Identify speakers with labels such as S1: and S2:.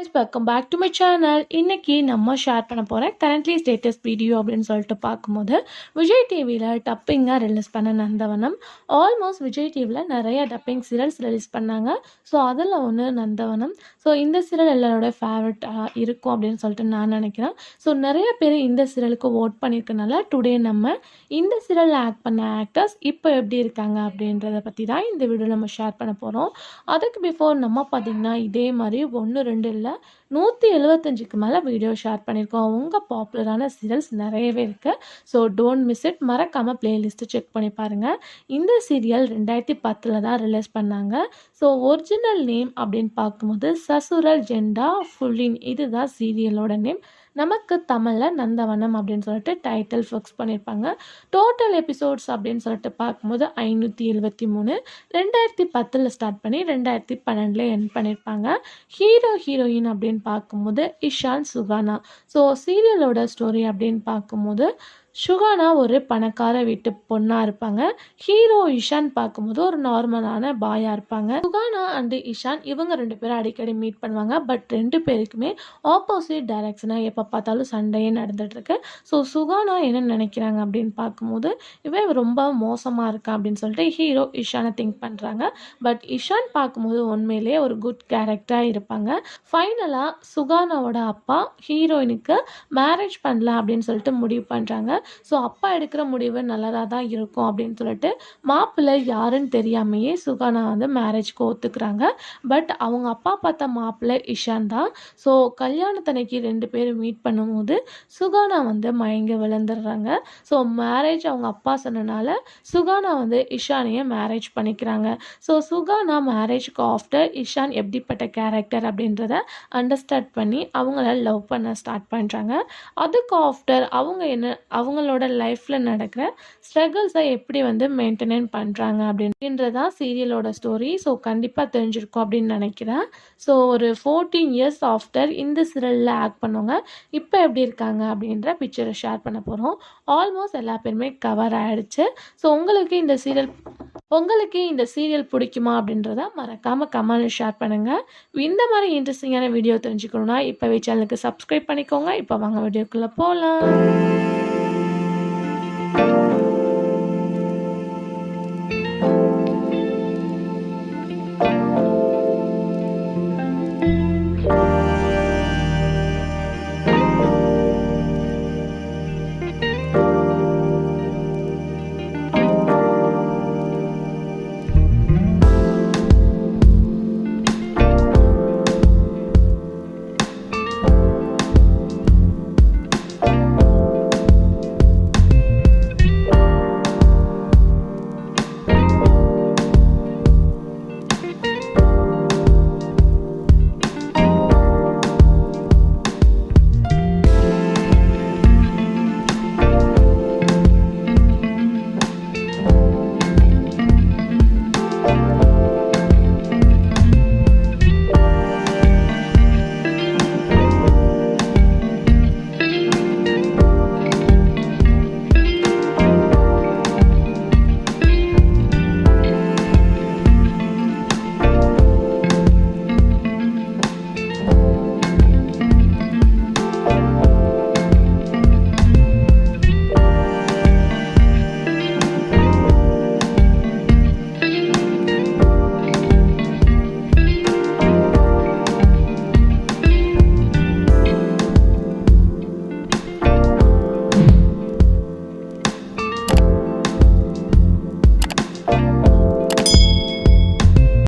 S1: Friends, welcome back to my channel. இன்னைக்கு நம்ம share பண்ண போகிற கரண்ட்லி ஸ்டேட்டஸ் வீடியோ அப்படின்னு சொல்லிட்டு பார்க்கும்போது, விஜய் டிவியில் டப்பிங்காக ரிலீஸ் பண்ண நந்தவனம். ஆல்மோஸ்ட் விஜய் டிவியில் நிறைய டப்பிங் சீரியல்ஸ் ரிலீஸ் பண்ணாங்க. ஸோ அதில் ஒன்று நந்தவனம். ஸோ இந்த சீரியல் எல்லாரோட ஃபேவரட்டாக இருக்கும் அப்படின்னு சொல்லிட்டு நான் நினைக்கிறேன். ஸோ நிறைய பேர் இந்த சீரியலுக்கு ஓட் பண்ணியிருக்கனால டுடே நம்ம இந்த சீரியலில் ஆக்ட் பண்ண ஆக்டர்ஸ் இப்போ எப்படி இருக்காங்க அப்படின்றத பற்றி தான் இந்த வீடியோவில் நம்ம ஷேர் பண்ண போகிறோம். அதுக்கு பிஃபோர் நம்ம பார்த்திங்கன்னா இதே மாதிரி 1-2 இல்லை 175க்கு மேலே வீடியோ ஷேர் பண்ணியிருக்கோம். உங்கள் பாப்புலரான சீரியல்ஸ் நிறையவே இருக்குது. So don't miss it. மறக்காமல் பிளேலிஸ்ட்டு செக் பண்ணி பாருங்கள். இந்த சீரியல் 2010 தான் ரிலீஸ் பண்ணாங்க. ஸோ ஒரிஜினல் நேம் அப்படின்னு பார்க்கும்போது சசுரல் ஜெண்டா ஃபுல்லின், இதுதான் சீரியலோட நேம். நமக்கு தமிழில் நந்தவனம் அப்படின்னு சொல்லிட்டு டைட்டில் ஃபிக்ஸ் பண்ணியிருப்பாங்க. டோட்டல் எபிசோட்ஸ் அப்படின்னு சொல்லிட்டு பார்க்கும்போது 573. 2010 ஸ்டார்ட் பண்ணி 2012 எண்ட் பண்ணியிருப்பாங்க. ஹீரோயின் அப்படின்னு பார்க்கும்போது இஷான் சுகானா. ஸோ சீரியலோட ஸ்டோரி அப்படின்னு பார்க்கும்போது சுகானா ஒரு பணக்கார வீட்டு பொண்ணாக இருப்பாங்க. ஹீரோ இஷான் பார்க்கும்போது ஒரு நார்மலான பாயாக இருப்பாங்க. சுகானா அண்டு இஷான் இவங்க 2 பேரும் அடிக்கடி மீட் பண்ணுவாங்க. பட் 2 பேருக்குமே ஆப்போசிட் டைரக்ஷனாக எப்போ பார்த்தாலும் சண்டையே நடந்துகிட்ருக்கு. ஸோ சுகானா என்ன நினைக்கிறாங்க அப்படின்னு பார்க்கும்போது இவன் ரொம்ப மோசமாக இருக்கான் அப்படின்னு சொல்லிட்டு ஹீரோ இஷானை திங்க் பண்ணுறாங்க. பட் இஷான் பார்க்கும்போது உண்மையிலே ஒரு குட் கேரக்டராக இருப்பாங்க. ஃபைனலாக சுகானாவோட அப்பா ஹீரோயினுக்கு மேரேஜ் பண்ணலாம் அப்படின்னு சொல்லிட்டு முடிவு பண்ணுறாங்க. ஸோ அப்பா எடுக்கிற முடிவு நல்லதாக தான் இருக்கும் அப்படின்னு சொல்லிட்டு மாப்பிள்ளை யாருன்னு தெரியாமையே சுகானா வந்து மேரேஜ்க்கு ஒத்துக்கிறாங்க. பட் அவங்க அப்பா பார்த்த மாப்பிள்ளை இஷான் தான். ஸோ கல்யாணத்தன்னைக்கு 2 பேரும் மீட் பண்ணும்போது சுகானா வந்து மயங்கி விழுந்துடுறாங்க. ஸோ மேரேஜ் அவங்க அப்பா சொன்னனால சுகானா வந்து இஷானையே மேரேஜ் பண்ணிக்கிறாங்க. ஸோ சுகானா மேரேஜ்க்கு ஆஃப்டர் இஷான் எப்படிப்பட்ட கேரக்டர் அப்படின்றத அண்டர்ஸ்டாண்ட் பண்ணி அவங்கள லவ் பண்ண ஸ்டார்ட் பண்ணுறாங்க. அதுக்கு ஆஃப்டர் அவங்களோட லைஃப்பில் நடக்கிற ஸ்ட்ரகிள்ஸை எப்படி வந்து மெயின்டைன் பண்ணுறாங்க அப்படின்றதான் சீரியலோட ஸ்டோரி. ஸோ கண்டிப்பாக தெரிஞ்சிருக்கும் அப்படின்னு நினைக்கிறேன். ஸோ ஒரு 14 இயர்ஸ் ஆஃப்டர் இந்த சீரியலில் ஆக்ட் பண்ணுவாங்க. இப்போ எப்படி இருக்காங்க அப்படின்ற பிக்சரை ஷேர் பண்ண போகிறோம். ஆல்மோஸ்ட் எல்லா பேருமே கவர் ஆகிடுச்சு. ஸோ உங்களுக்கு இந்த சீரியல் பிடிக்குமா அப்படின்றத மறக்காமல் கமெண்ட்ல ஷேர் பண்ணுங்கள். இந்த மாதிரி இன்ட்ரெஸ்டிங்கான வீடியோ தெரிஞ்சுக்கணுன்னா இப்போவே சேனலுக்கு சப்ஸ்கிரைப் பண்ணிக்கோங்க. இப்போ வாங்க வீடியோக்குள்ளே போகலாம்.